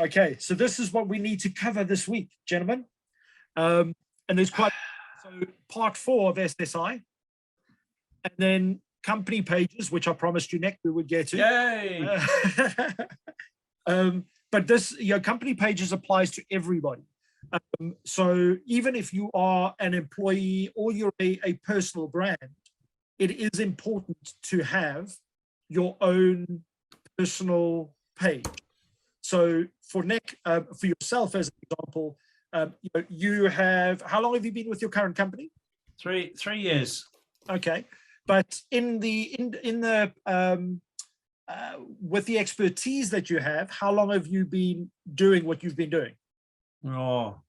Okay, so this is what we need to cover this week, gentlemen. And there's quite, so part 4 of SSI, and then company pages, which I promised you, Nick, we would get to. Yay! But this, company pages applies to everybody. So even if you are an employee or you're a personal brand, it is important to have your own personal page. So for Nick, for yourself as an example, you have, how long have you been with your current company? 3 years. Okay, but with the expertise that you have, how long have you been doing what you've been doing? Oh,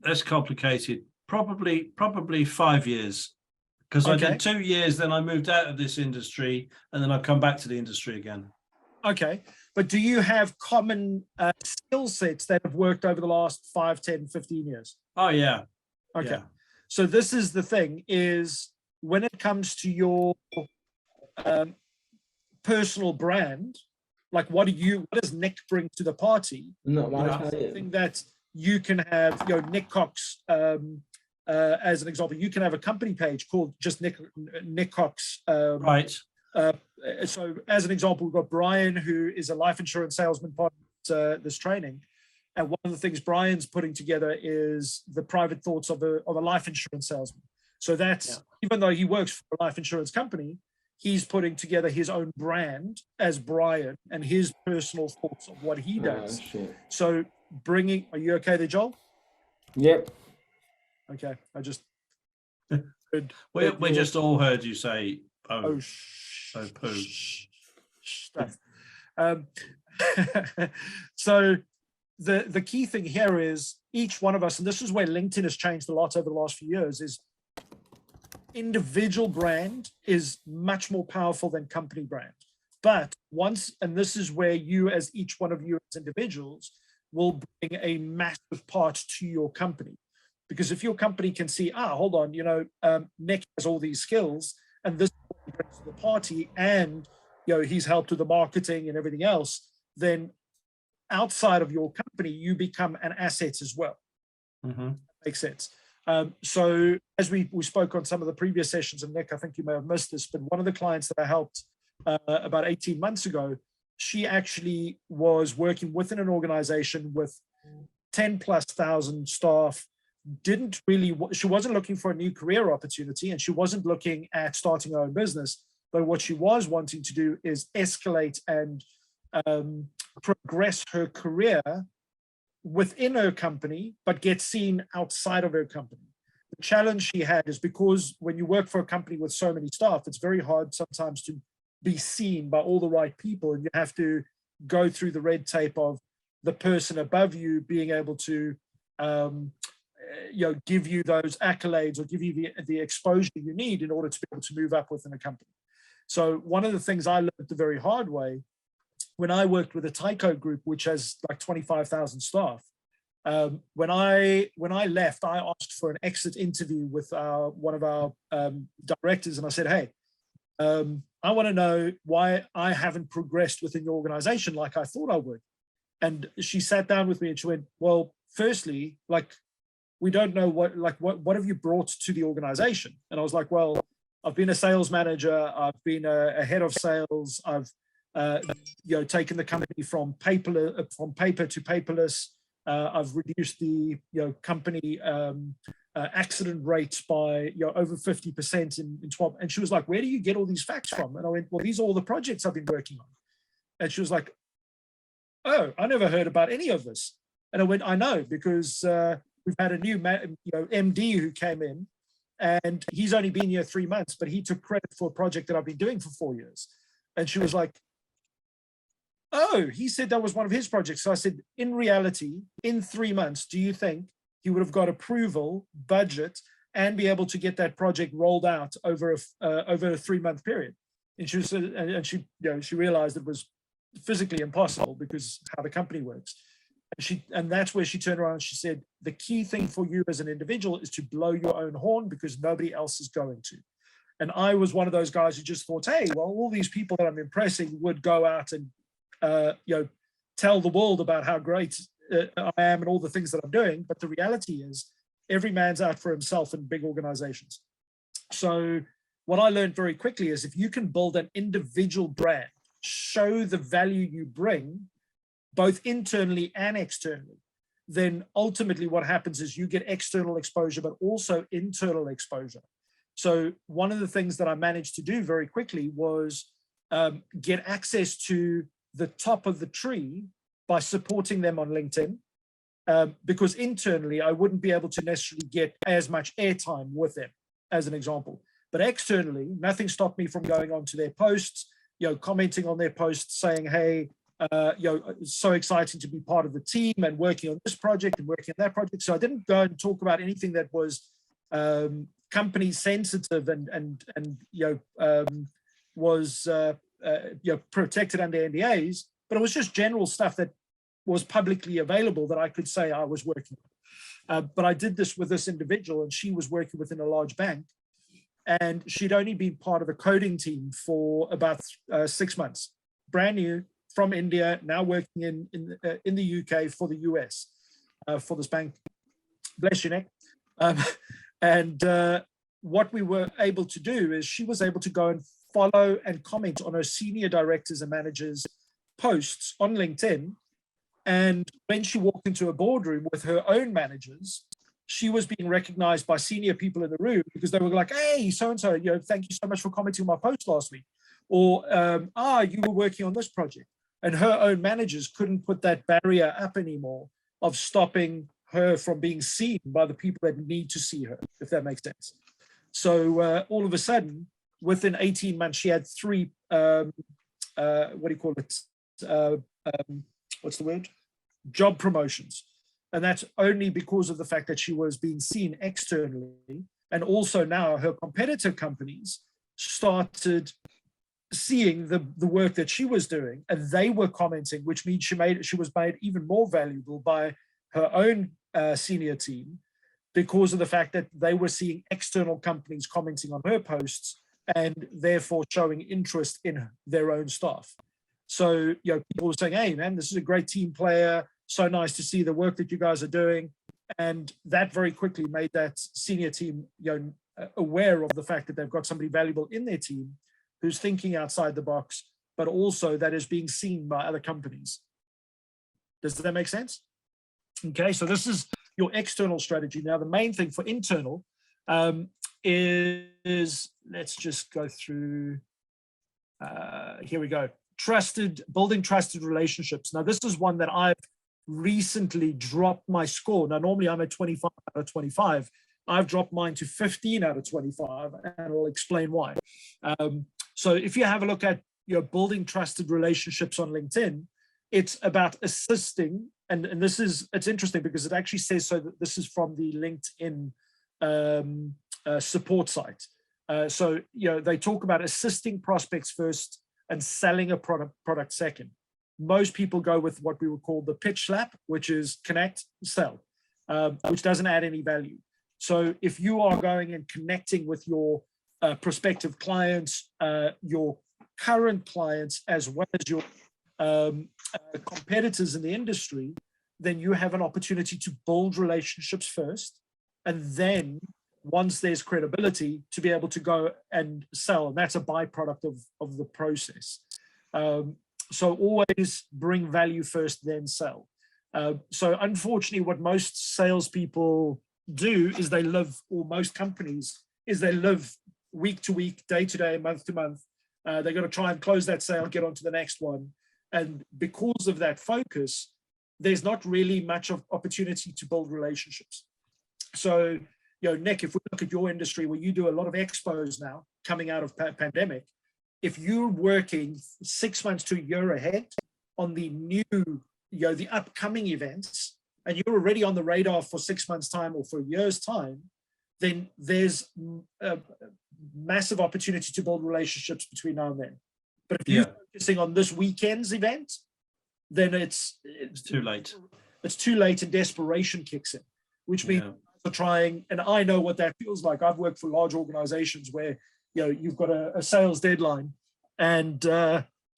that's complicated. Probably 5 years, because I did 2 years, then I moved out of this industry, and then I've come back to the industry again. Okay, but do you have common skill sets that have worked over the last 5, 10, 15 years? Oh, yeah. Okay, yeah. So this is the thing, is when it comes to your personal brand, like what does Nick bring to the party? Something that you can have, Nick Cox, as an example, you can have a company page called just Nick Cox. Right. So as an example, we've got Brian, who is a life insurance salesman part of this training. And one of the things Brian's putting together is the private thoughts of a life insurance salesman. So that's, even though he works for a life insurance company, he's putting together his own brand as Brian and his personal thoughts of what he does. So are you okay there, Joel? Yep. Okay, I just we just all heard you say poo. Stuff. So the key thing here is each one of us, and this is where LinkedIn has changed a lot over the last few years, is individual brand is much more powerful than company brand. But and this is where you, as each one of you as individuals, will bring a massive part to your company. Because if your company can see, hold on, Nick has all these skills, and this brings to the party, and he's helped with the marketing and everything else, then outside of your company, you become an asset as well. Makes sense. So as we spoke on some of the previous sessions, and Nick, I think you may have missed this, but one of the clients that I helped about 18 months ago, she actually was working within an organization with 10,000+ staff. She wasn't looking for a new career opportunity, and she wasn't looking at starting her own business, but what she was wanting to do is escalate and progress her career within her company, but get seen outside of her company. The challenge she had is because when you work for a company with so many staff, it's very hard sometimes to be seen by all the right people, and you have to go through the red tape of the person above you being able to give you those accolades or give you the exposure you need in order to be able to move up within a company. So one of the things I learned the very hard way, when I worked with a Tyco group, which has like 25,000 staff, when I left, I asked for an exit interview with one of our directors, and I said, hey, I want to know why I haven't progressed within your organization like I thought I would. And she sat down with me and she went, well, firstly, we don't know what have you brought to the organization? And I was like, well, I've been a sales manager, I've been a head of sales, I've taken the company from paper to paperless. I've reduced the company accident rates by over 50% in 12. And she was like, where do you get all these facts from? And I went, well, these are all the projects I've been working on. And she was like, oh, I never heard about any of this. And I went, I know, because we've had a new MD who came in, and he's only been here 3 months, but he took credit for a project that I've been doing for 4 years. And she was like, oh, he said that was one of his projects. So I said, in reality, in 3 months, do you think he would have got approval, budget, and be able to get that project rolled out over a 3-month period? And she was, and she realized it was physically impossible because how the company works. And that's where she turned around and she said, the key thing for you as an individual is to blow your own horn, because nobody else is going to. And I was one of those guys who just thought, hey, well, all these people that I'm impressing would go out and tell the world about how great I am and all the things that I'm doing. But the reality is every man's out for himself in big organizations. So what I learned very quickly is if you can build an individual brand, show the value you bring, both internally and externally, then ultimately what happens is you get external exposure, but also internal exposure. So one of the things that I managed to do very quickly was get access to the top of the tree by supporting them on LinkedIn, because internally I wouldn't be able to necessarily get as much airtime with them, as an example. But externally, nothing stopped me from going onto their posts, commenting on their posts saying, hey, so exciting to be part of the team and working on this project and working on that project. So I didn't go and talk about anything that was company sensitive and was protected under NDAs, but it was just general stuff that was publicly available that I could say I was working on. But I did this with this individual, and she was working within a large bank, and she'd only been part of a coding team for about 6 months, brand new, from India, now working in the UK for the US, for this bank. Bless you, Nick. What we were able to do is she was able to go and follow and comment on her senior directors and managers' posts on LinkedIn. And when she walked into a boardroom with her own managers, she was being recognized by senior people in the room because they were like, hey, so-and-so, thank you so much for commenting on my post last week. Or, you were working on this project. And her own managers couldn't put that barrier up anymore of stopping her from being seen by the people that need to see her, if that makes sense. So all of a sudden, within 18 months, she had 3, what's the word? Job promotions. And that's only because of the fact that she was being seen externally. And also now her competitor companies started seeing the work that she was doing, and they were commenting, which means she was made even more valuable by her own senior team because of the fact that they were seeing external companies commenting on her posts and therefore showing interest in their own staff. So, people were saying, hey, man, this is a great team player. So nice to see the work that you guys are doing. And that very quickly made that senior team, aware of the fact that they've got somebody valuable in their team who's thinking outside the box, but also that is being seen by other companies. Does that make sense? Okay, so this is your external strategy. Now, the main thing for internal is, let's just go through, here we go. Building trusted relationships. Now, this is one that I've recently dropped my score. Now, normally I'm at 25 out of 25. I've dropped mine to 15 out of 25, and I'll explain why. So if you have a look at building trusted relationships on LinkedIn, it's about assisting, and it's interesting because it actually says so that this is from the LinkedIn support site. So they talk about assisting prospects first and selling a product second. Most people go with what we would call the pitch slap, which is connect, sell, which doesn't add any value. So if you are going and connecting with your prospective clients, your current clients, as well as your competitors in the industry, then you have an opportunity to build relationships first. And then once there's credibility, to be able to go and sell. And that's a byproduct of the process. So always bring value first, then sell. So unfortunately, what most salespeople do is most companies live week to week, day to day, month to month. They're going to try and close that sale, get on to the next one. And because of that focus, there's not really much of opportunity to build relationships. So, Nick, if we look at your industry where you do a lot of expos now coming out of pandemic, if you're working 6 months to a year ahead on the new, the upcoming events, and you're already on the radar for 6 months' time or for a year's time, then there's a massive opportunity to build relationships between now and then. But if you're focusing on this weekend's event, then it's too late. It's too late and desperation kicks in, which means you're trying, and I know what that feels like. I've worked for large organizations where you've got a sales deadline, and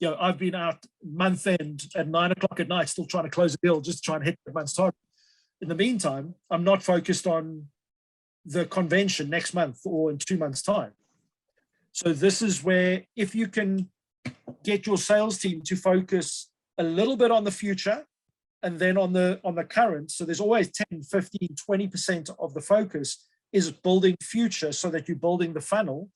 I've been out month end at 9 o'clock at night, still trying to close a deal, just to try and hit the month's target. In the meantime, I'm not focused on the convention next month or in 2 months' time. So this is where, if you can get your sales team to focus a little bit on the future and then on the current, so there's always 10, 15, 20% of the focus is building future, so that you're building the funnel,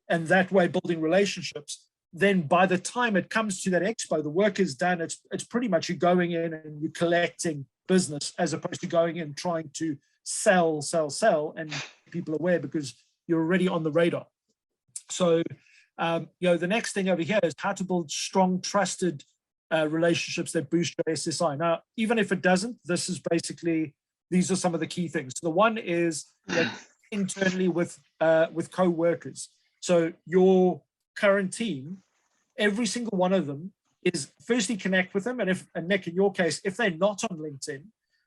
and that way building relationships. Then by the time it comes to that expo, the work is done. It's pretty much you're going in and you're collecting business, as opposed to going in trying to sell, and people aware, because you're already on the radar. So, the next thing over here is how to build strong, trusted relationships that boost your SSI. Now, even if it doesn't, this is basically, these are some of the key things. The one is internally with co-workers. So your current team, every single one of them is firstly connect with them. And Nick, in your case, if they're not on LinkedIn,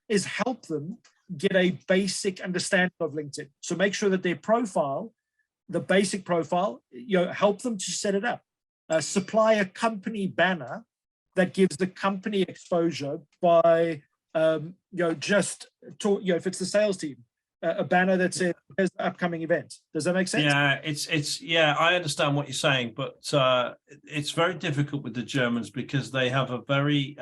is help them get a basic understanding of LinkedIn. So make sure that their profile, the basic profile, help them to set it up. Supply a company banner that gives the company exposure by, just talk, if it's the sales team, a banner that says there's the upcoming event. Does that make sense? Yeah, I understand what you're saying, but it's very difficult with the Germans, because they have a very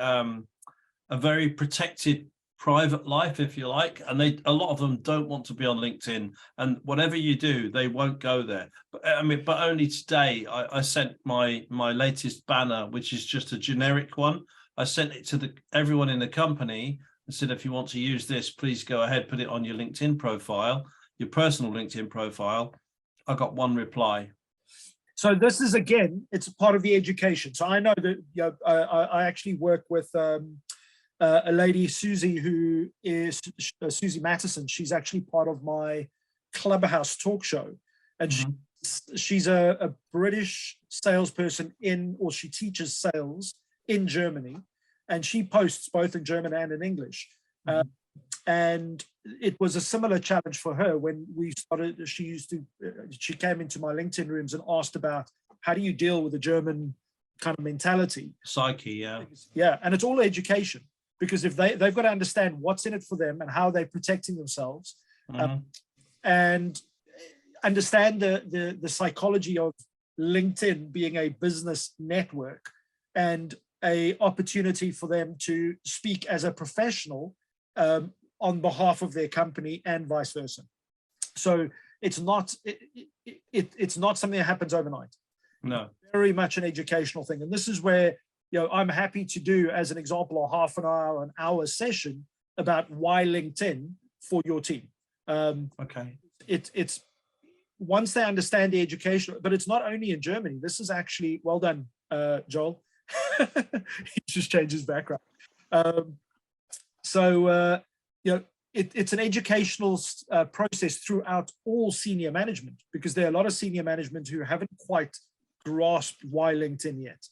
protected private life, if you like, and a lot of them don't want to be on LinkedIn, and whatever you do, they won't go there. But only today I sent my latest banner, which is just a generic one. I sent it to everyone in the company and said, if you want to use this, please go ahead, put it on your LinkedIn profile, your personal LinkedIn profile. I got one reply. So this is, again, it's part of the education. So I know that I actually work with a lady, Susie, who is Susie Mattison. She's actually part of my Clubhouse talk show, and she's a British salesperson or she teaches sales in Germany, and she posts both in German and in English. And it was a similar challenge for her when we started. She came into my LinkedIn rooms and asked about, how do you deal with the German kind of mentality? Psyche, yeah. And it's all education. Because if they've got to understand what's in it for them and how they're protecting themselves, and understand the psychology of LinkedIn being a business network and a opportunity for them to speak as a professional on behalf of their company and vice versa. So it's not something that happens overnight. No, very much an educational thing, and this is where, I'm happy to do, as an example, a half an hour, an hour session about why LinkedIn for your team. Okay. It's once they understand the education, but it's not only in Germany. This is actually, well done, Joel. He just changed his background. It's an educational process throughout all senior management, because there are a lot of senior management who haven't quite grasped why LinkedIn yet.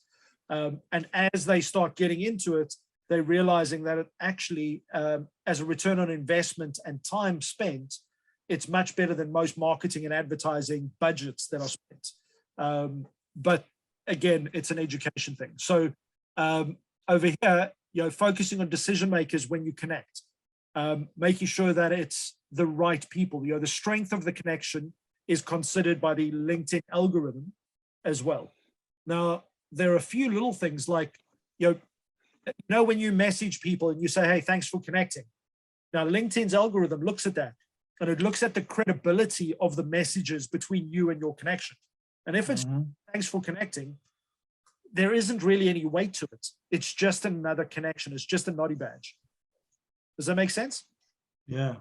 And as they start getting into it, they're realizing that it actually, as a return on investment and time spent, it's much better than most marketing and advertising budgets that are spent. But again, it's an education thing. So over here, focusing on decision makers when you connect, making sure that it's the right people. The strength of the connection is considered by the LinkedIn algorithm as well. Now, there are a few little things like, when you message people and you say, hey, thanks for connecting. Now, LinkedIn's algorithm looks at that, and it looks at the credibility of the messages between you and your connection. And if it's thanks for connecting, there isn't really any weight to it. It's just another connection. It's just a naughty badge. Does that make sense? Yeah.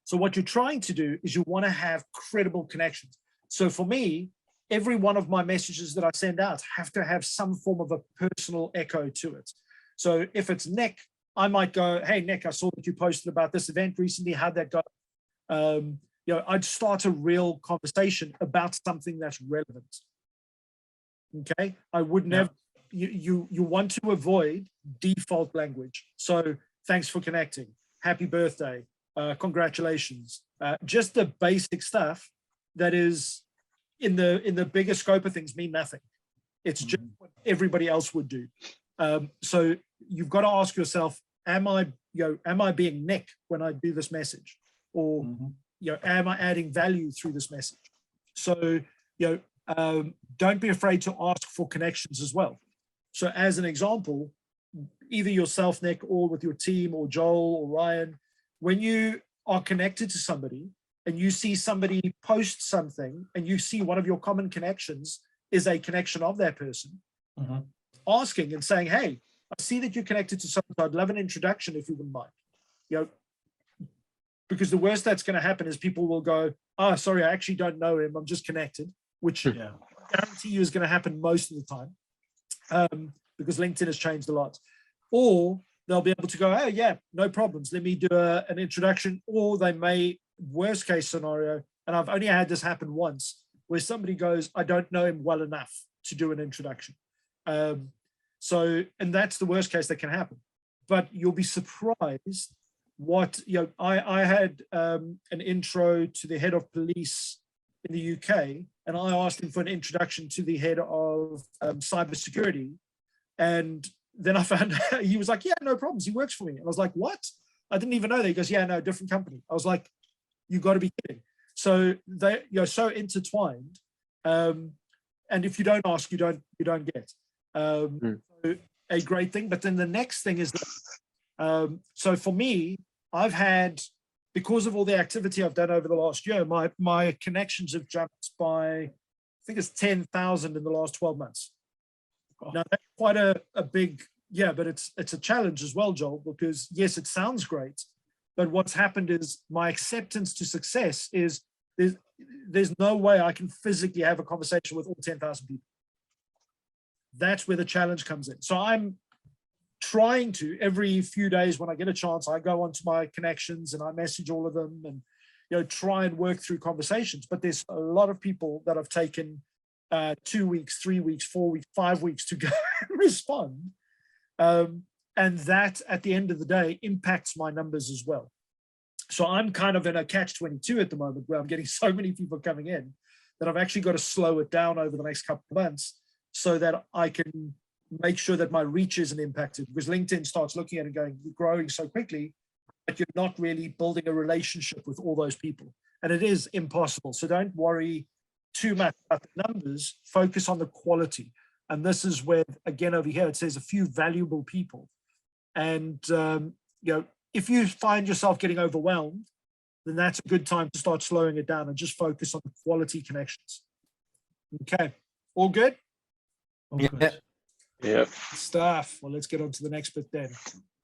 So what you're trying to do is you want to have credible connections. So for me, every one of my messages that I send out have to have some form of a personal echo to it. So if it's Nick, I might go, hey, Nick, I saw that you posted about this event recently. How'd that go? I'd start a real conversation about something that's relevant. Okay. I would never, you want to avoid default language. So thanks for connecting. Happy birthday. Congratulations. Just the basic stuff that is in the bigger scope of things mean nothing. It's just what everybody else would do. So you've got to ask yourself, am I being Nick when I do this message? Or, am I adding value through this message? So, don't be afraid to ask for connections as well. So as an example, either yourself, Nick, or with your team, or Joel or Ryan, when you are connected to somebody and you see somebody post something and you see one of your common connections is a connection of that person, asking and saying, hey, I see that you're connected to someone. I'd love an introduction if you wouldn't mind. Because the worst that's going to happen is people will go, oh, sorry, I actually don't know him. I'm just connected, which I guarantee you is going to happen most of the time, because LinkedIn has changed a lot. Or they'll be able to go, oh, yeah, no problems. Let me do an introduction. Or they may, worst case scenario, and I've only had this happen once, where somebody goes, I don't know him well enough to do an introduction. And that's the worst case that can happen. But you'll be surprised what, I had an intro to the head of police in the UK, and I asked him for an introduction to the head of cybersecurity. And then I found out, he was like, yeah, no problems. He works for me. And I was like, what? I didn't even know that. He goes, yeah, no, different company. I was like, you got to be kidding. So they're so intertwined. And if you don't ask, you don't get. So a great thing. But then the next thing is that, so for me, I've had, because of all the activity I've done over the last year, my connections have jumped by, I think it's 10,000 in the last 12 months. Now that's quite a big, but it's a challenge as well, Joel, because yes, it sounds great, but what's happened is my acceptance to success is there's no way I can physically have a conversation with all 10,000 people. That's where the challenge comes in. So I'm trying to, every few days when I get a chance, I go onto my connections and I message all of them and, try and work through conversations. But there's a lot of people that have taken 2 weeks, 3 weeks, 4 weeks, 5 weeks to go and respond. And that at the end of the day impacts my numbers as well. So I'm kind of in a catch-22 at the moment where I'm getting so many people coming in that I've actually got to slow it down over the next couple of months so that I can make sure that my reach isn't impacted, because LinkedIn starts looking at it and going, you're growing so quickly, but you're not really building a relationship with all those people. And it is impossible. So don't worry too much about the numbers, focus on the quality. And this is where, again, over here, it says a few valuable people. And, if you find yourself getting overwhelmed, then that's a good time to start slowing it down and just focus on the quality connections. Okay, all good? All good. Yep. Stuff. Well, let's get on to the next bit then.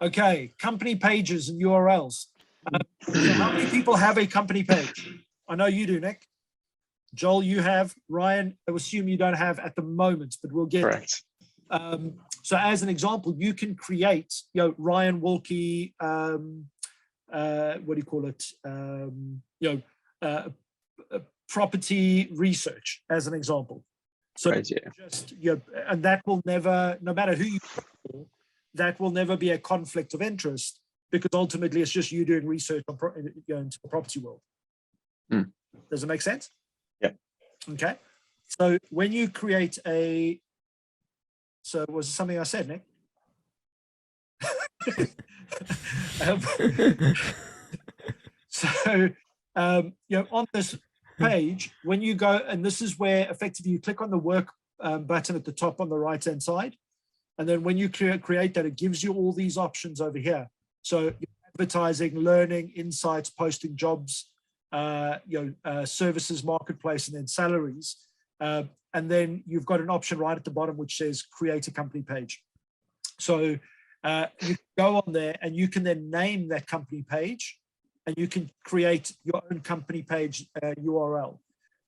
Okay, company pages and URLs. So how many people have a company page? I know you do, Nick. Joel, you have. Ryan, I assume you don't have at the moment, but we'll get. Correct. So as an example, you can create, Ryan Wilkie, what do you call it? Property research as an example. So Right, yeah. just, and that will never, no matter who you call, that will never be a conflict of interest, because ultimately it's just you doing research on into the property world. Does it make sense? Yeah. Okay. So when you create so was it something I said, Nick? On this page, when you go, and this is where effectively you click on the work button at the top on the right hand side, and then when you create that, it gives you all these options over here. So advertising, learning, insights, posting jobs, services, marketplace, and then salaries. And then you've got an option right at the bottom which says create a company page. So you go on there and you can then name that company page, and you can create your own company page URL.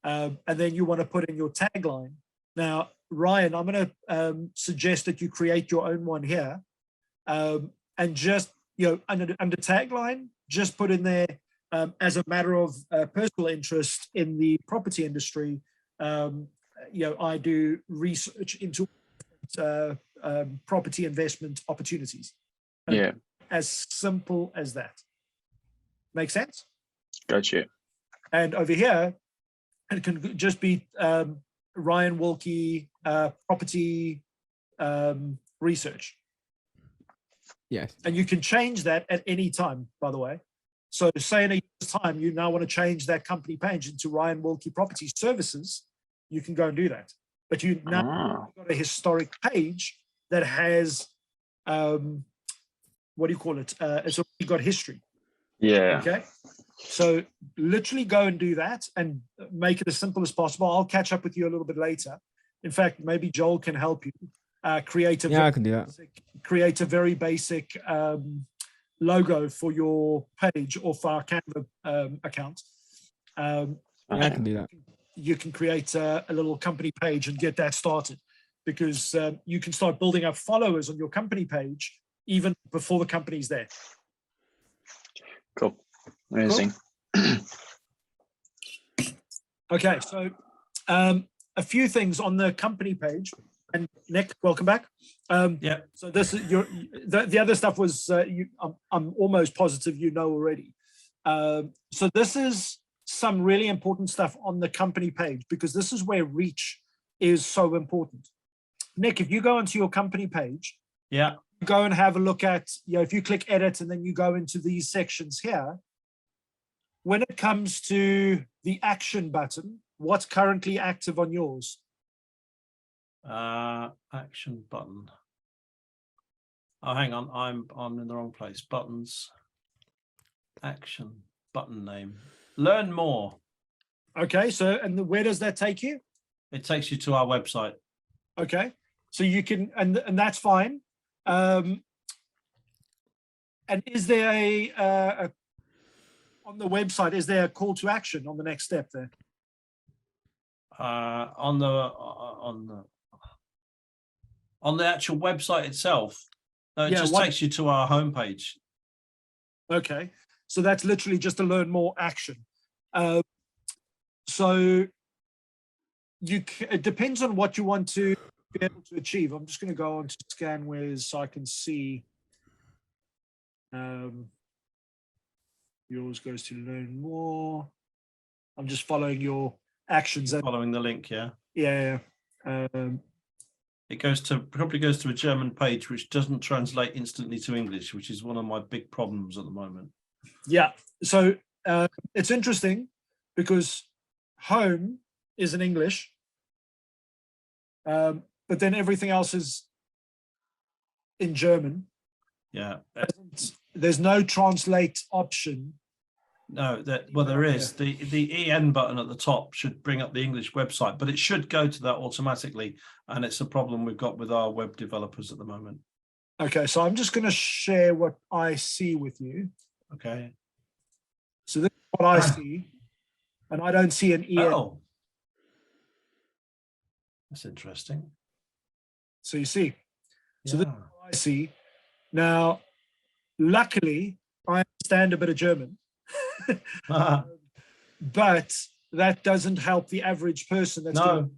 And then you want to put in your tagline. Now, Ryan, I'm going to suggest that you create your own one here, and just, under tagline, just put in there, as a matter of personal interest in the property industry, I do research into property investment opportunities. Yeah. As simple as that. Make sense? Gotcha. And over here, it can just be Ryan Wilkie property research. Yes. And you can change that at any time, by the way. So say in a year's time, you now want to change that company page into Ryan Wilkie Property Services, you can go and do that. But you now got a historic page that has, what do you call it? It's already got history. Yeah. Okay. So literally go and do that and make it as simple as possible. I'll catch up with you a little bit later. In fact, maybe Joel can help you create a Yeah, I can do that. create a very basic logo for your page or for our Canva account. Yeah, I can do that. You can create a little company page and get that started, because you can start building up followers on your company page even before the company's there. Cool. Amazing. Cool. Okay, so a few things on the company page. And Nick, welcome back. Yeah. So this is the other stuff was I'm almost positive you know already. So this is some really important stuff on the company page, because this is where reach is so important. Nick, if you go onto your company page, Yeah. go and have a look at, if you click edit and then you go into these sections here, when it comes to the action button, what's currently active on yours? Action button. Oh, hang on, I'm in the wrong place. Buttons, action, button name. Learn more. Okay, so and where does that take you? It takes you to our website. Okay, so you can, and that's fine. And is there a on the website, is there a call to action on the next step there? On the actual website itself. No, it just takes you to our homepage. Okay, so that's literally just to learn more action. So it depends on what you want to be able to achieve. I'm just going to go on to ScanWiz so I can see. Yours goes to learn more. I'm just following your actions. Following the link, yeah. Yeah. It probably goes to a German page, which doesn't translate instantly to English, which is one of my big problems at the moment. Yeah. So it's interesting because home is in English, but then everything else is in German. Yeah. There's no translate option. No, there is. The EN button at the top should bring up the English website, but it should go to that automatically. And it's a problem we've got with our web developers at the moment. Okay, so I'm just going to share what I see with you. Okay. So this is what I see, and I don't see an EN. Oh, that's interesting. So you see, so Yeah. this is what I see. Now, luckily, I understand a bit of German, but that doesn't help the average person. That's No.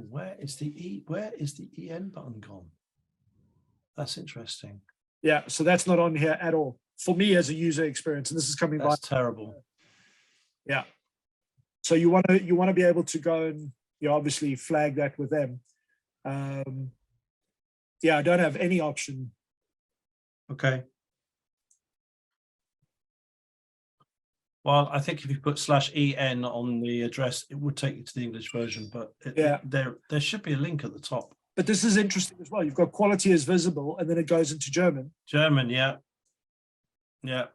Where is the EN button gone? That's interesting. Yeah, so that's not on here at all for me as a user experience, and this is coming by. That's terrible. Yeah. So you want to be able to go and obviously flag that with them. Yeah, I don't have any option. Okay. Well, I think if you put /EN on the address, it would take you to the English version, but there should be a link at the top. But this is interesting as well. You've got quality is visible, and then it goes into German. German, yeah. Yeah.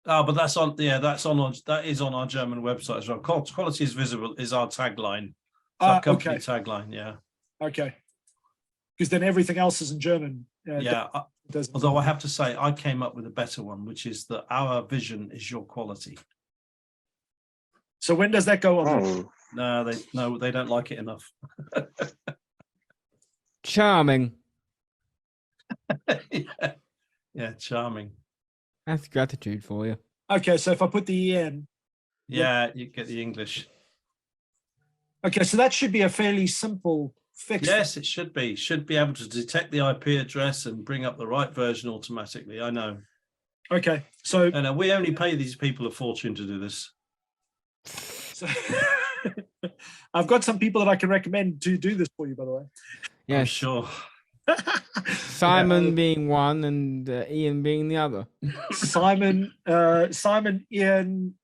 Oh, but that is on our German website as well. Quality is visible is our tagline. Our company tagline, yeah. Okay. Because then everything else is in German. Yeah. Although I have to say, I came up with a better one, which is that our vision is your quality. So when does that go on? No, they don't like it enough. Charming. Yeah, charming. That's gratitude for you. Okay, so if I put the EN. Yeah, you get the English. Okay, so that should be a fairly simple fix. Yes, it should be. Should be able to detect the IP address and bring up the right version automatically. I know. Okay, so, And we only pay these people a fortune to do this. so I've got some people that I can recommend to do this for you, by the way. I'm Yes. sure. Simon being one and Ian being the other. Simon, Ian,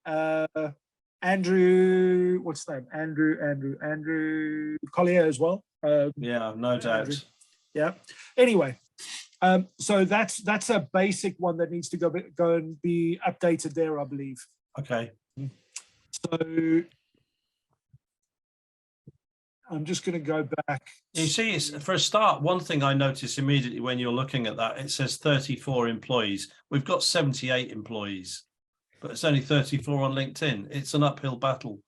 Andrew, what's his name? Andrew Collier as well. Yeah, no doubt. Andrew. Yeah. Anyway, so that's a basic one that needs to go and be updated there, I believe. Okay. So I'm just going to go back. You see, it's, for a start, one thing I noticed immediately when you're looking at that, it says 34 employees. We've got 78 employees, but it's only 34 on LinkedIn. It's an uphill battle.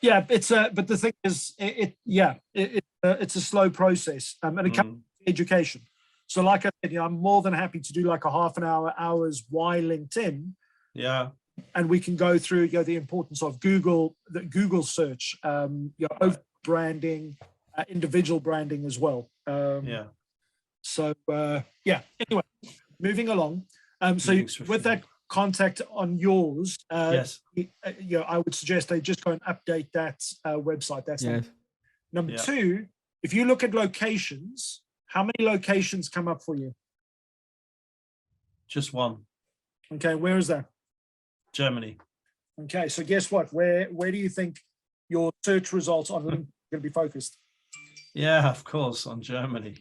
Yeah, but the thing is, it's a slow process, and it comes to education. So, like I said, I'm more than happy to do like a half an hours why LinkedIn. Yeah. And we can go through, the importance of Google search, Right. branding, individual branding as well. Yeah. So, anyway, moving along. So Moving with that contact on yours, Yes. I would suggest they just go and update that website. That's Yes. number Yeah. two. If you look at locations, how many locations come up for you? Just one. Okay, where is that? Germany. Okay, so guess what? Where do you think your search results on LinkedIn are going to be focused? Yeah, of course, on Germany.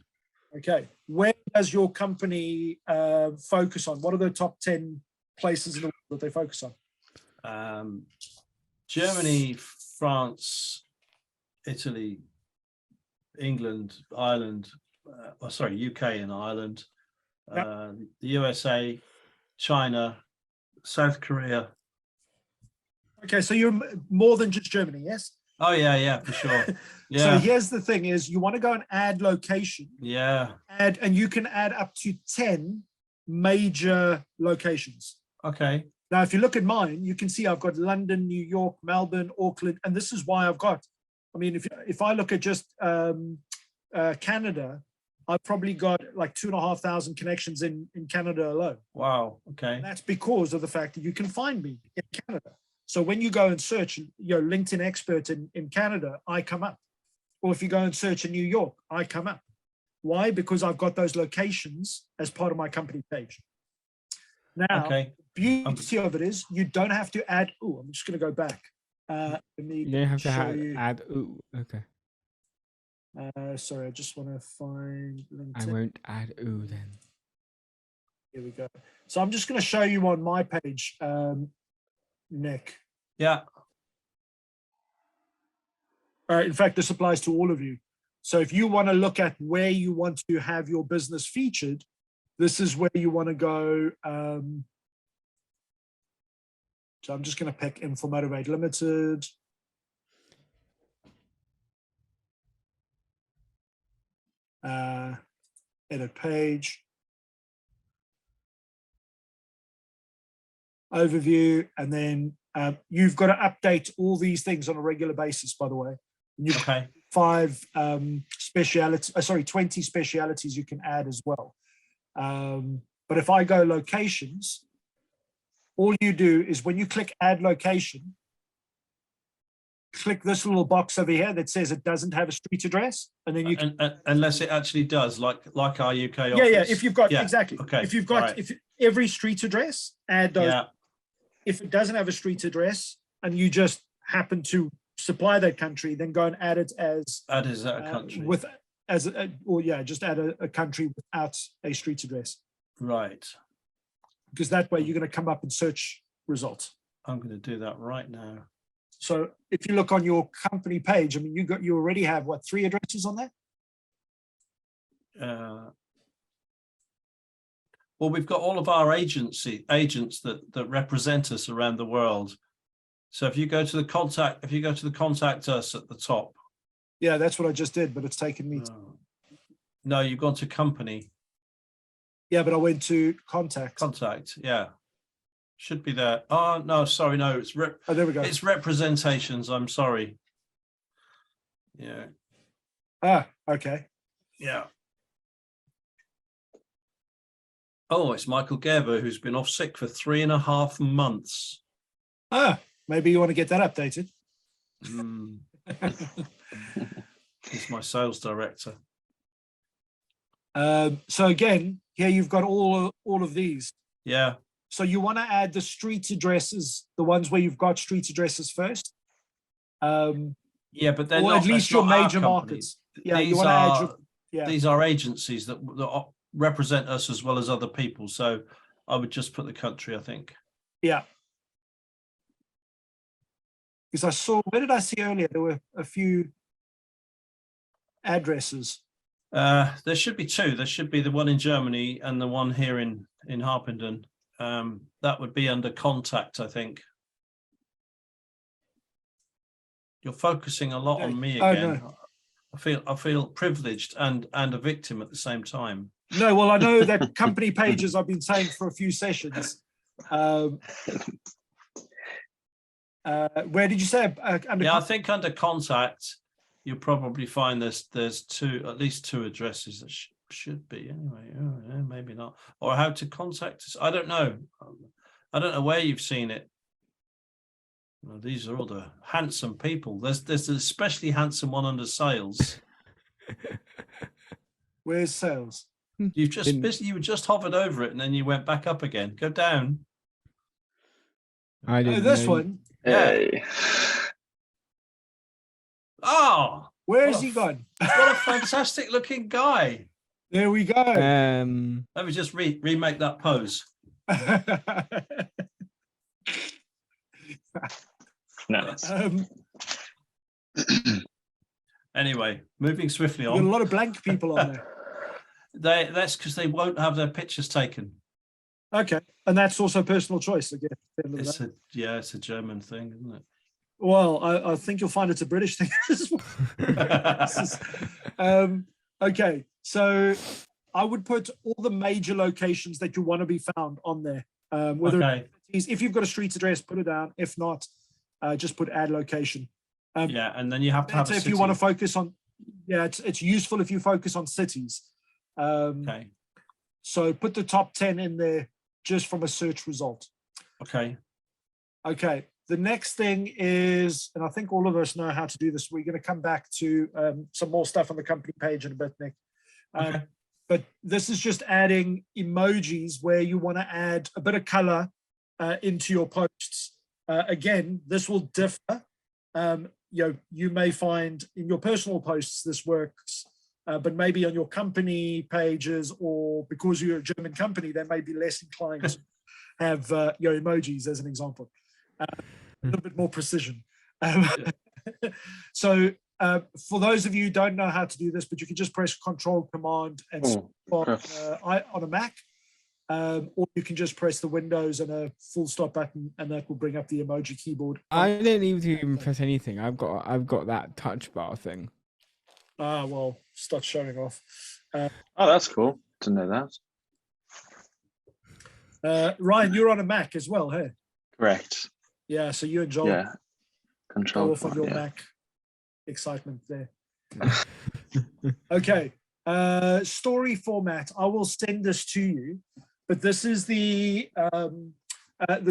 Okay, where does your company focus on? What are the top 10 places in the world that they focus on? Germany, France, Italy, England, Ireland, UK and Ireland, the USA, China, South Korea. Okay, so you're more than just Germany, yes? Oh yeah, for sure. Yeah. So here's the thing: is you want to go and add location. Yeah. And you can add up to 10 major locations. Okay. Now, if you look at mine, you can see I've got London, New York, Melbourne, Auckland, and this is why I've got. I mean, if I look at just Canada, I've probably got like 2,500 connections in Canada alone. Wow. Okay. And that's because of the fact that you can find me in Canada. So when you go and search, LinkedIn expert in Canada, I come up. Or if you go and search in New York, I come up. Why? Because I've got those locations as part of my company page. Now, Okay. the beauty of it is you don't have to add. Oh, I'm just going to go back. Let me You don't have to show you. add. Ooh, okay. Sorry, I just want to find LinkedIn. I won't add ooh then. Here we go. So I'm just going to show you on my page, Nick. Yeah. In fact, this applies to all of you. So if you want to look at where you want to have your business featured, this is where you want to go. So I'm just going to pick Infomotivate Limited. Edit page. Overview, and then you've got to update all these things on a regular basis, by the way. You've Okay. 20 specialities you can add as well. But if I go locations, all you do is when you click add location, click this little box over here that says it doesn't have a street address, and then you can, unless it actually does, like our UK office. yeah, if you've got exactly, okay, if you've got if every street address, add those. Yeah. If it doesn't have a street address and you just happen to supply that country, then go and add it as That is a country just add a country without a street address, right? because that way you're going to come up in search results. I'm going to do that right now. So if you look on your company page, I mean, you already have what, 3 addresses on there? Well, we've got all of our agents that represent us around the world. So if you go to the contact us at the top. Yeah, that's what I just did, but it's taken me. No, you've gone to company. Yeah, but I went to contact. Contact, yeah. Should be there. Oh, no, sorry, no, it's there we go. It's representations, I'm sorry. Yeah. Ah, okay. Yeah. Oh, it's Michael Gerber, who's been off sick for 3.5 months. Ah, maybe you want to get that updated. Mm. He's my sales director. So again, here you've got all of these. Yeah. So you want to add the street addresses, the ones where you've got street addresses first. Yeah, but they're or not, at least that's your not our major company. markets. Yeah, you These want to add are your, yeah. these are agencies that represent us as well as other people. So I would just put the country, I think. Yeah. Because I saw, where did I see earlier? There were a few addresses. There should be two. There should be the one in Germany and the one here in Harpenden. That would be under contact, I think. You're focusing a lot on me Oh, again. no. I feel privileged and a victim at the same time. No, well, I know that company pages I've been saying for a few sessions. Where did you say? Yeah, I think under contact, you'll probably find there's at least two addresses that should be anyway. Oh, yeah, maybe not. Or how to contact us. I don't know. I don't know where you've seen it. Well, these are all the handsome people. There's an especially handsome one under sales. Where's sales? You just hovered over it and then you went back up again. Go down. I didn't this know. one. Yeah. Hey. Oh, Where's he gone? what a fantastic looking guy. There we go. Let me just remake that pose. Nice. Anyway, moving swiftly You've got a on. lot of blank people on there. That's because they won't have their pictures taken. Okay, and that's also personal choice again. It's a German thing, isn't it? Well, I think you'll find it's a British thing as well. Okay, so I would put all the major locations that you want to be found on there. Whether if you've got a street address, put it down. If not, just put add location. Yeah, and then you have to have a if city. you want to focus on, yeah, it's useful if you focus on cities. Okay. So put the top 10 in there just from a search result. Okay. Okay. The next thing is, and I think all of us know how to do this. We're going to come back to some more stuff on the company page in a bit, Nick. Okay. But this is just adding emojis where you want to add a bit of color into your posts. Again, this will differ. You may find in your personal posts this works, but maybe on your company pages, or because you're a German company, they may be less inclined to have your emojis as an example. A little bit more precision. So for those of you who don't know how to do this, but you can just press Control Command and on a Mac, or you can just press the Windows and a full stop button, and that will bring up the emoji keyboard. I didn't even press anything. I've got that touch bar thing. Ah, well, start showing off. Oh, that's cool to know that. Ryan, you're on a Mac as well, hey? Correct. Yeah, so you and Joel Yeah. Control go off on your Mac. Excitement there. Okay. Story format. I will send this to you, but this is the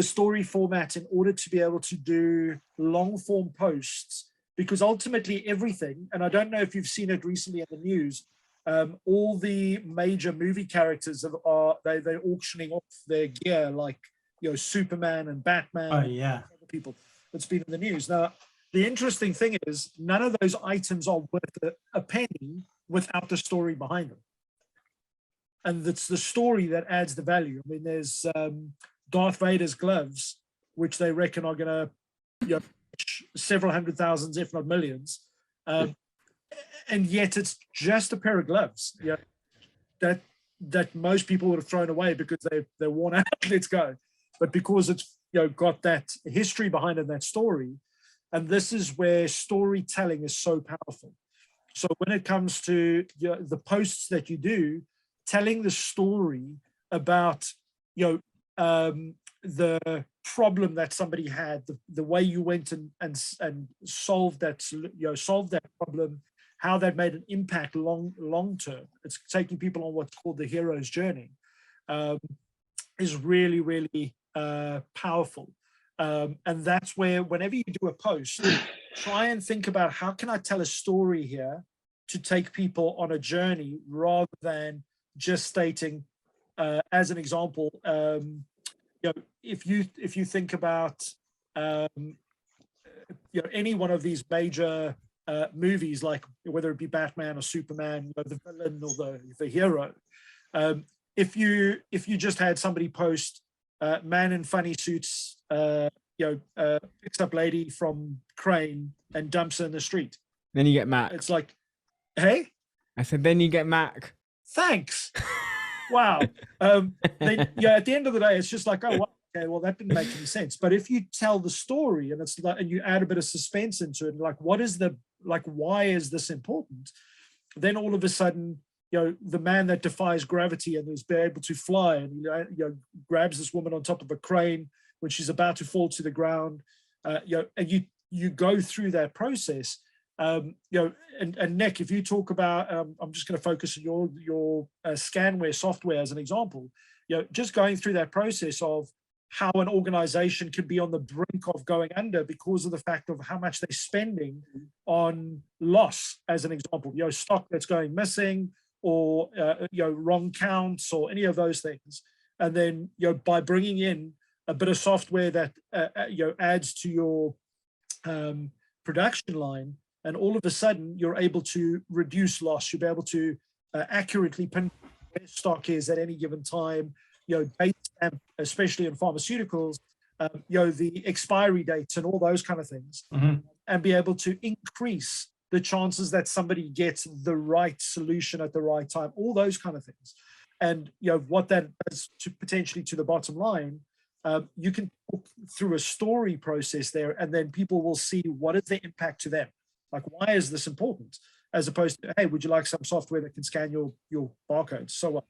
story format in order to be able to do long form posts, because ultimately everything, and I don't know if you've seen it recently in the news, all the major movie characters they're auctioning off their gear, like Superman and Batman. Oh yeah. And other people that's been in the news. Now, the interesting thing is none of those items are worth a penny without the story behind them. And it's the story that adds the value. I mean, there's Darth Vader's gloves, which they reckon are going to several hundred thousands, if not millions. And yet it's just a pair of gloves that most people would have thrown away because they're worn out. Let's go. But because it's got that history behind it, that story, and this is where storytelling is so powerful. So when it comes to the posts that you do, telling the story about the problem that somebody had, the way you went and solved that problem, how that made an impact long term. It's taking people on what's called the hero's journey. is really, really powerful. And that's where whenever you do a post, try and think about how can I tell a story here to take people on a journey rather than just stating, as an example, if you think about any one of these major movies, like whether it be Batman or Superman, the villain or the hero, if you just had somebody post man in funny suits, picks up lady from crane and dumps her in the street, Then you get Mac. it's like, hey, I said, then you get Mac. thanks. Wow. Then at the end of the day, it's just like, oh, well, okay, well, that didn't make any sense. But if you tell the story and it's like, and you add a bit of suspense into it, like, why is this important? Then all of a sudden, the man that defies gravity and is able to fly and grabs this woman on top of a crane when she's about to fall to the ground, and you go through that process. And Nick, if you talk about, I'm just going to focus on your scanware software as an example, just going through that process of how an organization could be on the brink of going under because of the fact of how much they're spending on loss, as an example, stock that's going missing or, wrong counts or any of those things. And then, by bringing in a bit of software that, adds to your production line, and all of a sudden you're able to reduce loss. You'll be able to accurately pin where stock is at any given time, date stamp, especially in pharmaceuticals, the expiry dates and all those kind of things, and be able to increase the chances that somebody gets the right solution at the right time, all those kind of things. And what that does to potentially to the bottom line, you can talk through a story process there, and then people will see what is the impact to them. Like, why is this important? As opposed to, hey, would you like some software that can scan your barcodes? So what?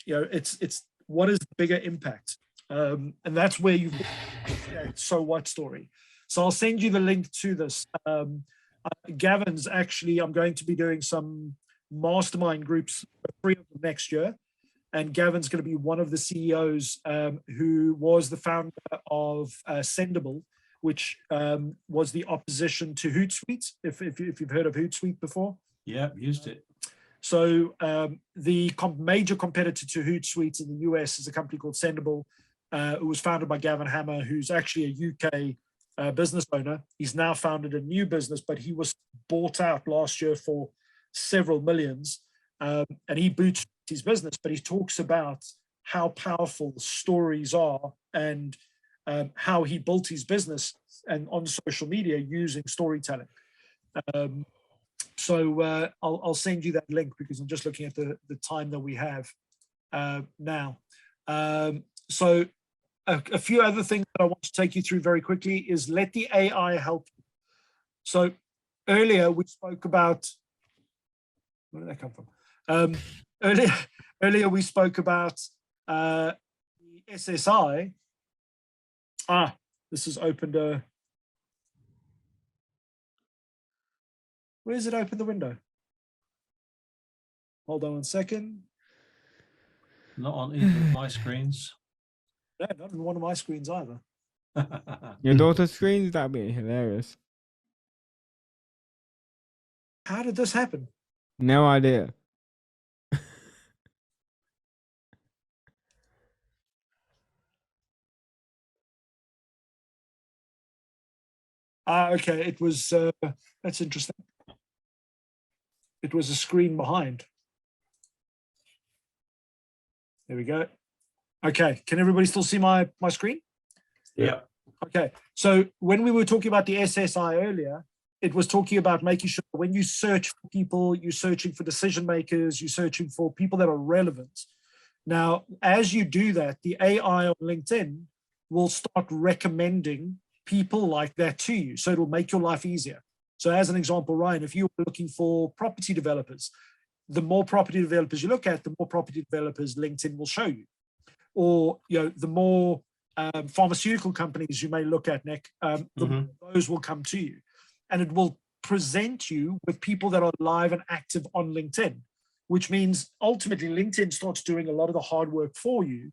It's what is the bigger impact? And that's where you've got so what story. So I'll send you the link to this. Gavin's actually, I'm going to be doing some mastermind groups, 3 of them next year. And Gavin's going to be one of the CEOs who was the founder of Sendible, which was the opposition to Hootsuite, if you've heard of Hootsuite before. Yeah, used it. So the major competitor to Hootsuite in the US is a company called Sendible. It was founded by Gavin Hammer, who's actually a UK business owner. He's now founded a new business, but he was bought out last year for several millions. And he bootstrapped his business, but he talks about how powerful stories are and how he built his business and on social media using storytelling. So I'll send you that link because I'm just looking at the time that we have now. So a few other things that I want to take you through very quickly is let the AI help you. So earlier we spoke about, where did that come from? Earlier we spoke about the SSI. This has opened a, where does it open the window? Hold on 1 second. Not on either of my screens. No, not on one of my screens either. Your daughter's screens? That'd be hilarious. How did this happen? No idea. Okay, it was, that's interesting. It was a screen behind. There we go. Okay, can everybody still see my screen? Yeah. Okay, so when we were talking about the SSI earlier, it was talking about making sure when you search for people, you're searching for decision makers, you're searching for people that are relevant. Now, as you do that, the AI on LinkedIn will start recommending people like that to you. So it'll make your life easier. So as an example, Ryan, if you're looking for property developers, the more property developers you look at, the more property developers LinkedIn will show you. Or, the more pharmaceutical companies you may look at, Nick, the more those will come to you. And it will present you with people that are live and active on LinkedIn. which means ultimately LinkedIn starts doing a lot of the hard work for you.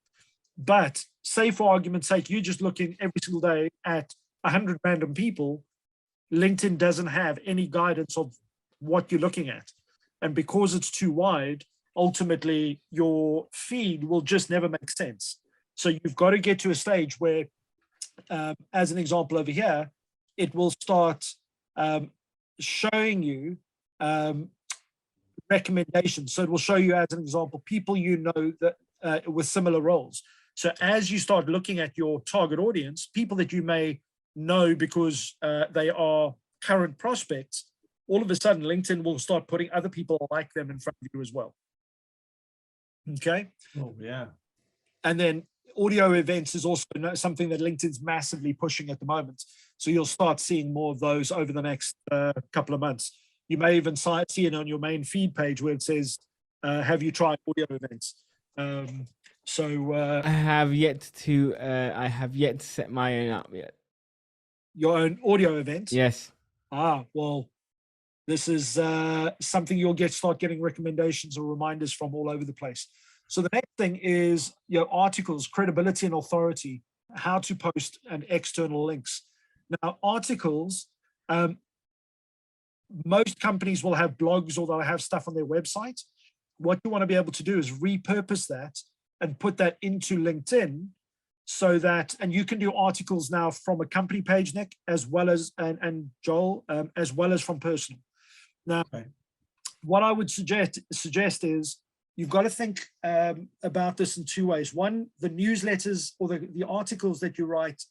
But say for argument's sake, you're just looking every single day at 100 random people, LinkedIn doesn't have any guidance of what you're looking at. And because it's too wide, ultimately your feed will just never make sense. So you've got to get to a stage where, as an example over here, it will start showing you recommendations. So it will show you, as an example, people you know that with similar roles. So as you start looking at your target audience, people that you may know because they are current prospects, all of a sudden LinkedIn will start putting other people like them in front of you as well. Okay. Oh, yeah. And then audio events is also something that LinkedIn's massively pushing at the moment. So you'll start seeing more of those over the next couple of months. You may even see it on your main feed page where it says, have you tried audio events? I have yet to set my own up yet. Your own audio events? Yes. Well, this is something you'll start getting recommendations or reminders from all over the place. So the next thing is your articles, credibility and authority, how to post and external links. Now, articles, most companies will have blogs or they'll have stuff on their website. What you want to be able to do is repurpose that and put that into LinkedIn so that, and you can do articles now from a company page, Nick, as well as, and Joel, as well as from personal. Now, what I would suggest is you've got to think about this in two ways. One, the newsletters or the articles that you write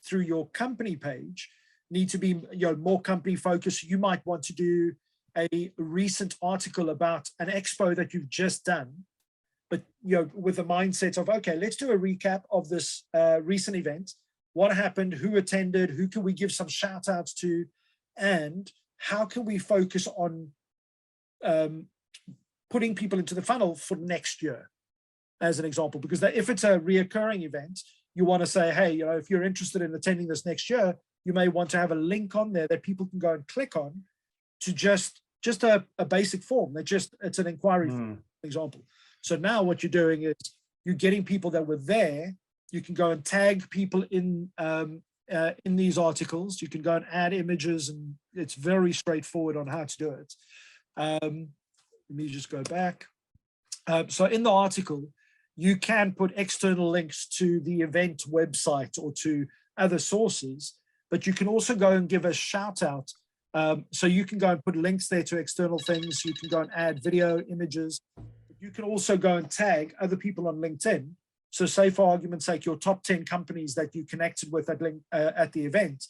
through your company page need to be more company focused. You might want to do a recent article about an expo that you've just done, but with the mindset of, okay, let's do a recap of this recent event. What happened, who attended, who can we give some shout outs to, and how can we focus on putting people into the funnel for next year, as an example, because if it's a reoccurring event, you want to say, hey, if you're interested in attending this next year, you may want to have a link on there that people can go and click on to just a basic form. It's an inquiry form, for example. So now what you're doing is you're getting people that were there. You can go and tag people in these articles. You can go and add images, and it's very straightforward on how to do it. Let me just go back. So in the article, you can put external links to the event website or to other sources, but you can also go and give a shout out. So you can go and put links there to external things. You can go and add video, images. You can also go and tag other people on LinkedIn. So say for argument's sake, your top 10 companies that you connected with at the event,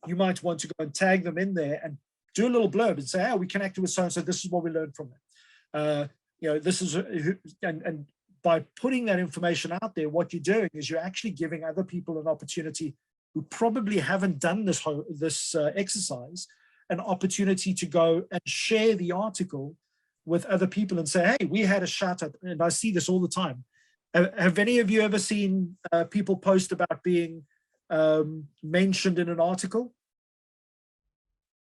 you might want to go and tag them in there and do a little blurb and say, we connected with so-and-so, this is what we learned from them. This is, and by putting that information out there, what you're doing is you're actually giving other people an opportunity who probably haven't done this exercise, an opportunity to go and share the article with other people and say, hey, we had a shout out. And I see this all the time. Have any of you ever seen people post about being mentioned in an article?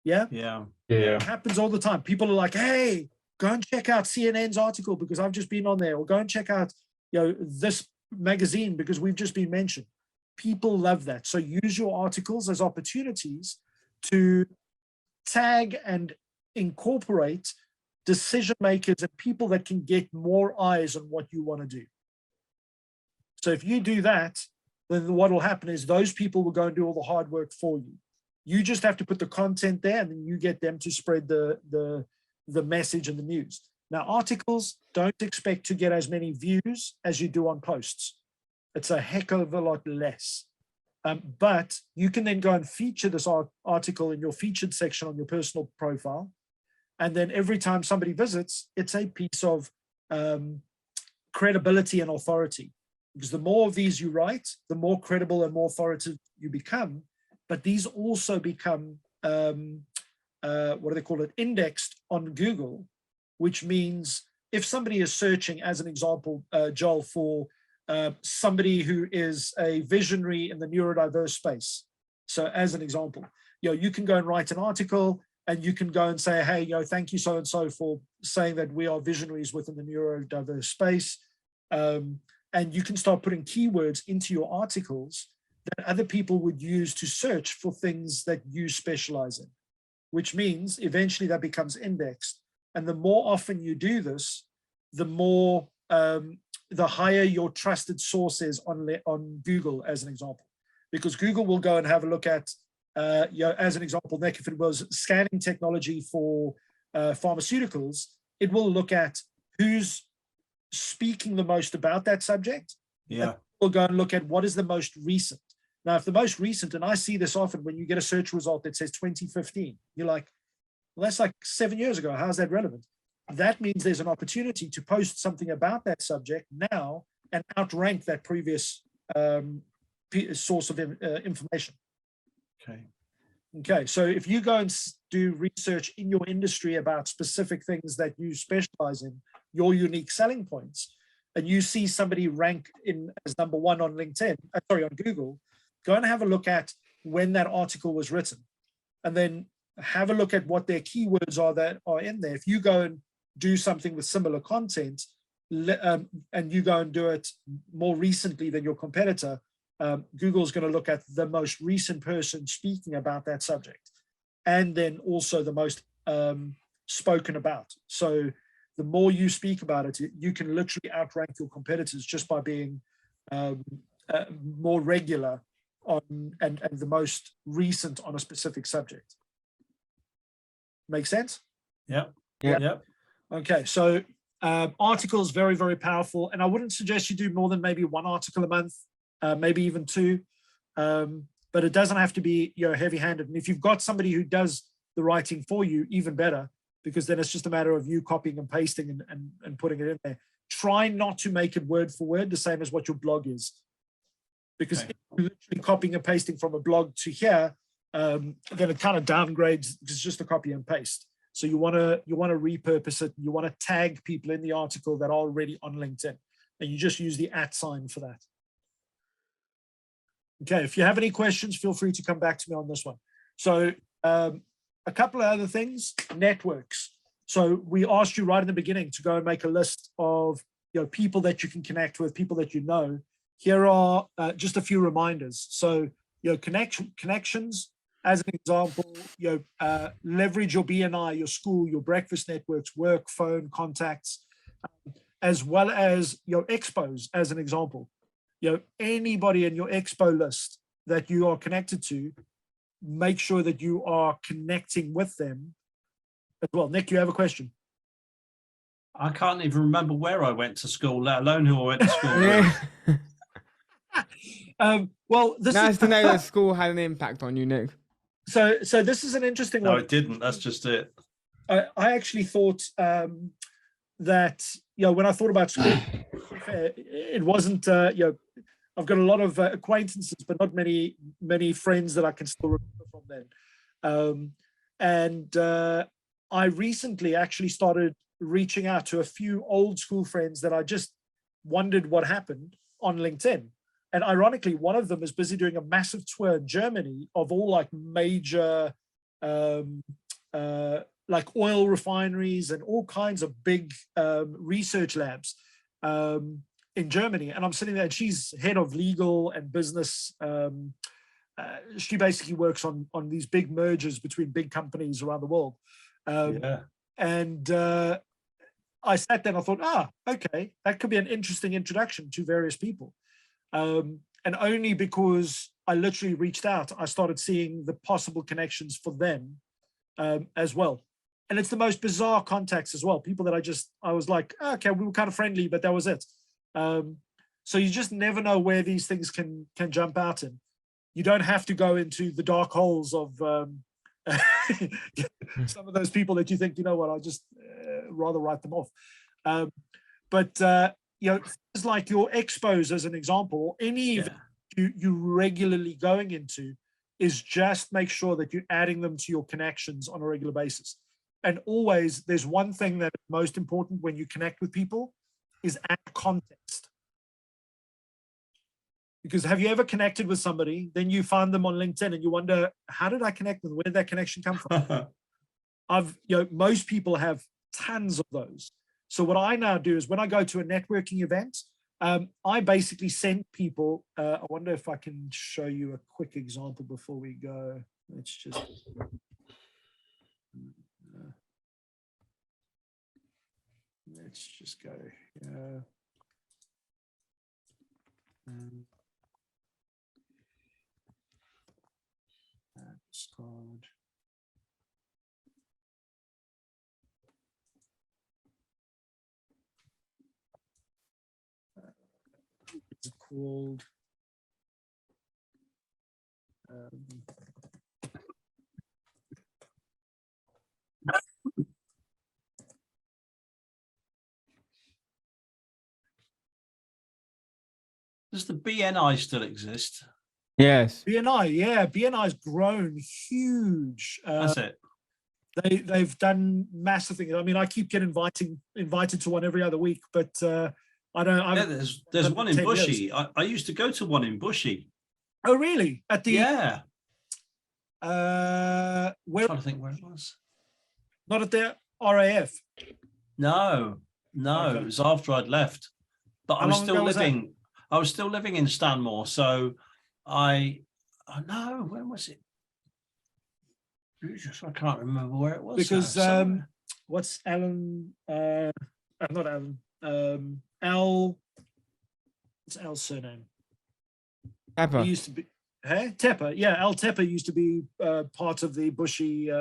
Yeah? Yeah. It happens all the time. People are like, hey, go and check out CNN's article because I've just been on there, or go and check out this magazine because we've just been mentioned. People love that. So use your articles as opportunities to tag and incorporate decision makers and people that can get more eyes on what you want to do. So if you do that, then what will happen is those people will go and do all the hard work for you. You just have to put the content there, and then you get them to spread the message and the news. Now, articles, don't expect to get as many views as you do on posts. It's a heck of a lot less. But you can then go and feature this article in your featured section on your personal profile. And then every time somebody visits, it's a piece of credibility and authority. Because the more of these you write, the more credible and more authoritative you become. But these also become, what do they call it, indexed on Google, which means if somebody is searching, as an example, Joel, for somebody who is a visionary in the neurodiverse space. So as an example, you can go and write an article and you can go and say, hey, thank you so-and-so for saying that we are visionaries within the neurodiverse space. And you can start putting keywords into your articles that other people would use to search for things that you specialize in, which means eventually that becomes indexed. And the more often you do this, the more, the higher your trusted source is on Google, as an example, because Google will go and have a look at, as an example, Nick, if it was scanning technology for pharmaceuticals, it will look at who's speaking the most about that subject. Yeah. We'll go and look at what is the most recent. Now, if the most recent, and I see this often when you get a search result that says 2015, you're like, well, that's like 7 years ago. How's that relevant? That means there's an opportunity to post something about that subject now and outrank that previous source of information. Okay. Okay, so if you go and do research in your industry about specific things that you specialize in, your unique selling points, and you see somebody rank in as number one on LinkedIn, on Google, go and have a look at when that article was written, and then have a look at what their keywords are that are in there. If you go and do something with similar content, and you go and do it more recently than your competitor, Google's going to look at the most recent person speaking about that subject, and then also the most spoken about. So the more you speak about it, you can literally outrank your competitors just by being more regular on and the most recent on a specific subject. Make sense? Yeah. Yeah. Yeah. Okay, so articles, very, very powerful. And I wouldn't suggest you do more than maybe one article a month, maybe even two. But it doesn't have to be heavy-handed. And if you've got somebody who does the writing for you, even better, because then it's just a matter of you copying and pasting and putting it in there. Try not to make it word for word the same as what your blog is. Because if you're literally copying and pasting from a blog to here, then it kind of downgrades because it's just a copy and paste. So you want to repurpose it. You want to tag people in the article that are already on LinkedIn, and you just use the @ sign for that. Okay, if you have any questions, feel free to come back to me on this one. So a couple of other things, networks. So we asked you right in the beginning to go and make a list of people that you can connect with, people that you know. Here are just a few reminders. So connections. As an example, leverage your BNI, your school, your breakfast networks, work, phone, contacts, as well as your expos, as an example. Anybody in your expo list that you are connected to, make sure that you are connecting with them as well. Nick, you have a question? I can't even remember where I went to school, let alone who I went to school with. Well, this Nice is to know that school had an impact on you, Nick. so this is an interesting No, one. it didn't. That's just it. I actually thought that when I thought about school, it wasn't I've got a lot of acquaintances, but not many friends that I can still remember from then. I recently actually started reaching out to a few old school friends that I just wondered what happened on LinkedIn. And ironically, one of them is busy doing a massive tour in Germany of all like major like oil refineries and all kinds of big research labs in Germany. And I'm sitting there, and she's head of legal and business. She basically works on these big mergers between big companies around the world. And I sat there and I thought, okay, that could be an interesting introduction to various people. And only because I literally reached out, I started seeing the possible connections for them as well. And it's the most bizarre contacts as well. People that I was like, okay, we were kind of friendly, but that was it. So you just never know where these things can jump out in. You don't have to go into the dark holes of some of those people that you think, I'll just rather write them off. But things like your expos, as an example, any event you regularly going into, is just make sure that you're adding them to your connections on a regular basis. And always, there's one thing that is most important when you connect with people is add context. Because have you ever connected with somebody, then you find them on LinkedIn and you wonder, how did I connect with them? Where did that connection come from? most people have tons of those. So what I now do is when I go to a networking event, I basically send people, I wonder if I can show you a quick example before we go. Let's just, go. Discord. It's called Does the BNI still exist? Yes. BNI. Yeah, BNI's grown huge. That's it. They've done massive things. I mean, I keep getting invited to one every other week, but I don't. Yeah, there's one in Bushy. I used to go to one in Bushy. Oh, really? At the yeah. Where? I'm trying to think where it was. Not at the RAF. No, Okay. It was after I'd left, but How long ago was that? I was still living in Stanmore, so no, when was it? I can't remember where it was. Because what's Alan? Not Alan. Al. What's Al's surname? Tepper. He used to be. Hey, Tepper. Yeah, Al Tepper used to be part of the Bushy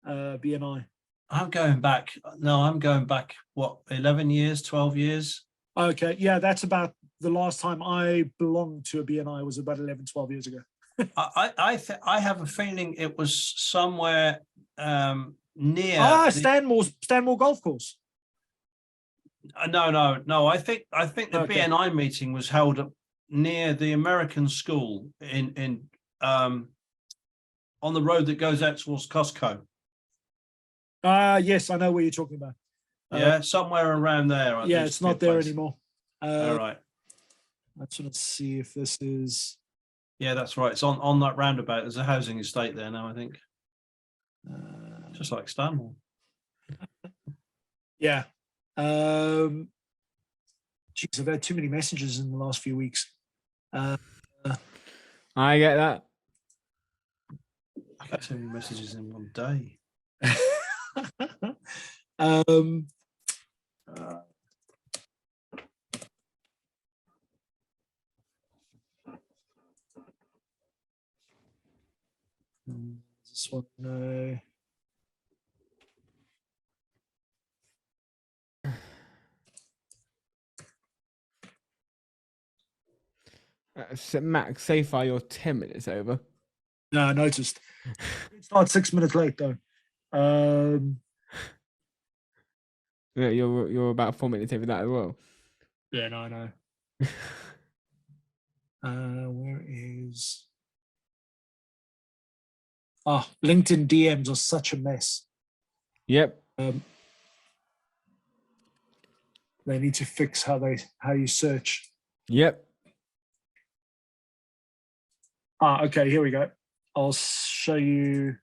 BNI. I'm going back. No, I'm going back. What, 11 years, 12 years? Okay, yeah, that's about the last time I belonged to a BNI was about 11, 12 years ago. I have a feeling it was somewhere near Stanmore Golf Course. No. I think the Okay. BNI meeting was held up near the American school in on the road that goes out towards Costco. Yes, I know what you're talking about. Yeah, somewhere around there. Yeah, it's not there anymore. All right. I just want to see if this is. Yeah, that's right. It's on that roundabout. There's a housing estate there now, I think. Just like Stanmore. Yeah. Geez, I've had too many messages in the last few weeks. I get that. I get too many messages in one day. This one, no. Max, say far you're 10 minutes over. No, I noticed. It's not 6 minutes late though. Yeah, you're about 4 minutes over that as well. Yeah, no, I know. Where is? Oh, LinkedIn DMs are such a mess. Yep. They need to fix how you search. Yep. Okay, here we go. I'll show you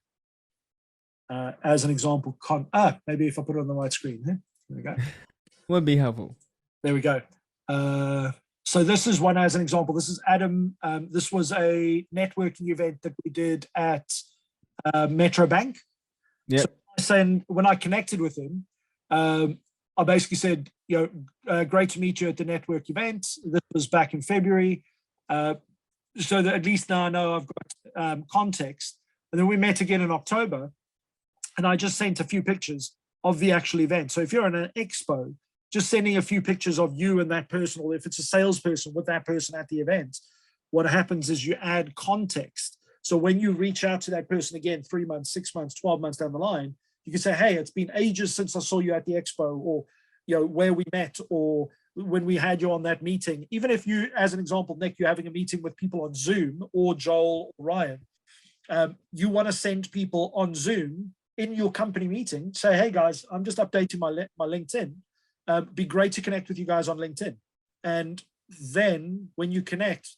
as an example. Maybe if I put it on the right screen. There we go. Would be helpful. There we go. So this is one as an example. This is Adam. This was a networking event that we did at Metro Bank. Yeah. So when I connected with him, I basically said, great to meet you at the network event. This was back in February. So that at least now I know I've got context. And then we met again in October, and I just sent a few pictures of the actual event. So if you're in an expo, just sending a few pictures of you and that person, or if it's a salesperson with that person at the event, what happens is you add context. So when you reach out to that person again, 3 months, 6 months, 12 months down the line, you can say, hey, it's been ages since I saw you at the expo, or where we met, or when we had you on that meeting. Even if you, as an example, Nick, you're having a meeting with people on Zoom, or Joel or Ryan, you want to send people on Zoom in your company meeting, say, hey guys, I'm just updating my LinkedIn. Be great to connect with you guys on LinkedIn. And then when you connect,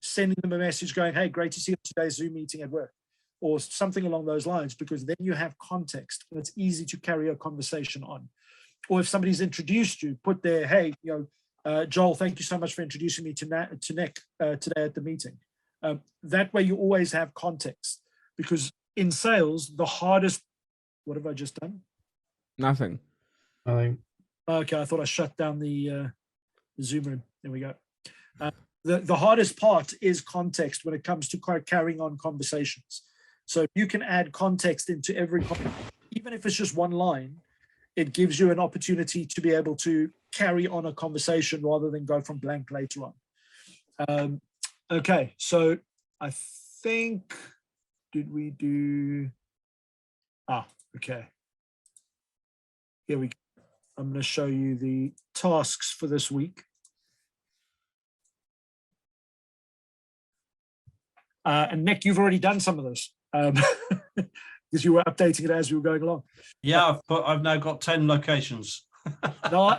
sending them a message going, hey, great to see you at today's Zoom meeting at work. or something along those lines, because then you have context and it's easy to carry a conversation on. Or if somebody's introduced you, put there, hey, Joel, thank you so much for introducing me to Nick today at the meeting. That way you always have context, because in sales, the hardest, what have I just done? Nothing. Nothing. Okay, I thought I shut down the Zoom room. There we go. The hardest part is context when it comes to carrying on conversations. So if you can add context into every, even if it's just one line, it gives you an opportunity to be able to carry on a conversation rather than go from blank later on. Okay, so I think, did we do, okay. Here we go. I'm going to show you the tasks for this week. And Nick, you've already done some of this because you were updating it as we were going along. Yeah, I've now got 10 locations. No,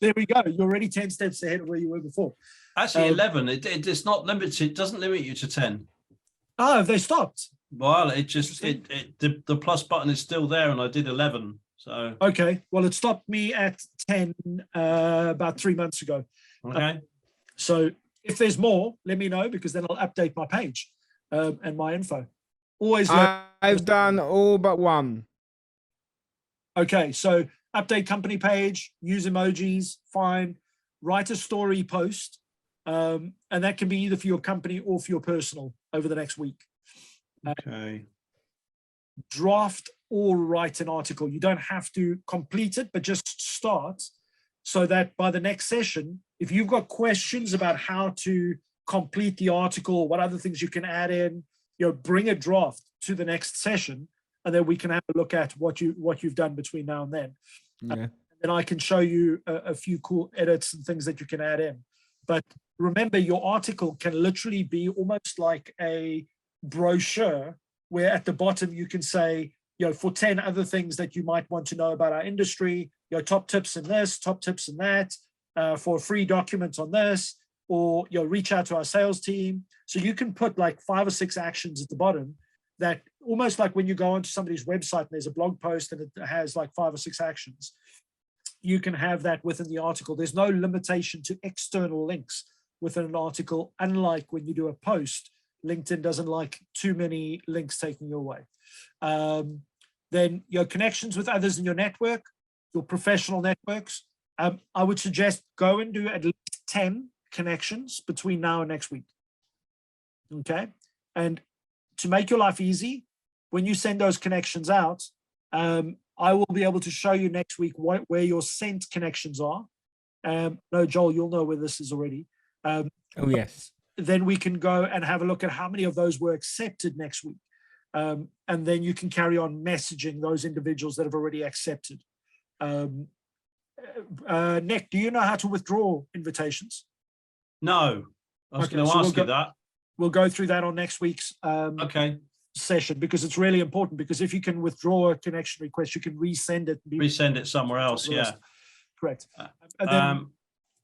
there we go. You're already 10 steps ahead of where you were before. Actually, 11. It's not limited. It doesn't limit you to 10. Oh, have they stopped? Well, it just the plus button is still there, and I did 11. So okay. Well, it stopped me at 10 about 3 months ago. okay. So if there's more, let me know, because then I'll update my page and my info. Always. I've done all but one. Okay, so update company page, use emojis, fine. Write a story post, and that can be either for your company or for your personal over the next week. Okay. Draft or write an article. You don't have to complete it, but just start, so that by the next session, if you've got questions about how to complete the article, what other things you can add in, bring a draft to the next session, and then we can have a look at what you've done between now and then. Yeah. And I can show you a few cool edits and things that you can add in. But remember, your article can literally be almost like a brochure, where at the bottom you can say, for 10 other things that you might want to know about our industry, top tips in this, top tips in that, for a free document on this, or reach out to our sales team. So you can put like 5 or 6 actions at the bottom, that almost like when you go onto somebody's website and there's a blog post and it has like 5 or 6 actions, you can have that within the article. There's no limitation to external links within an article, unlike when you do a post. LinkedIn doesn't like too many links taking you away. Then your connections with others in your network, your professional networks. I would suggest go and do at least 10 connections between now and next week. Okay. And to make your life easy, when you send those connections out, I will be able to show you next week where your sent connections are. No, Joel, you'll know where this is already. Oh, yes. Then we can go and have a look at how many of those were accepted next week. And then you can carry on messaging those individuals that have already accepted. Nick, do you know how to withdraw invitations? No, I was Okay, going to so ask you that. We'll go through that on next week's Okay. session, because it's really important, because if you can withdraw a connection request, you can resend it. Resend it somewhere else. Yeah. Correct. And then